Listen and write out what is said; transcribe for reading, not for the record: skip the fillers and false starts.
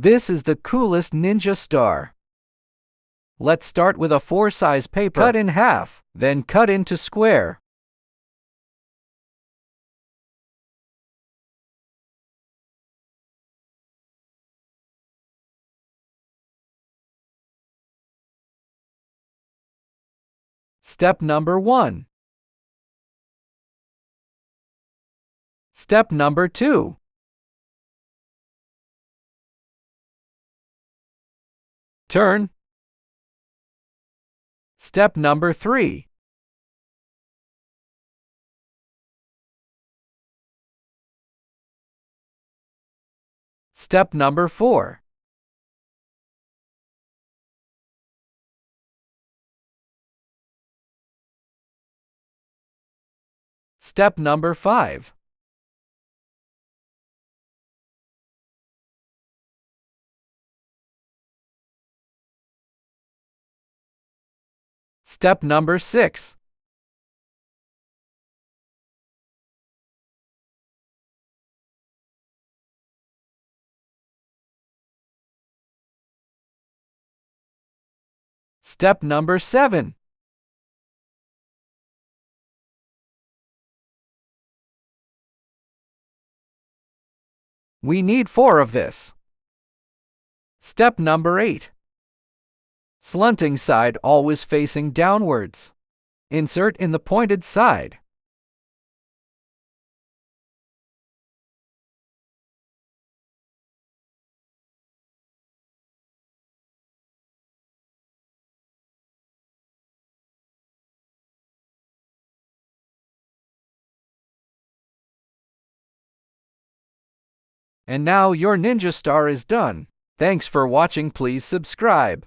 This is the coolest ninja star. Let's start with a 4-size paper. Cut in half, then cut into square. Step number 1. Step number 2. Turn. Step number 3. Step number 4. Step number 5. Step number 6. Step number 7. We need 4 of this. Step number 8. Slanting side always facing downwards. Insert in the pointed side. And now your ninja star is done. Thanks for watching. Please subscribe.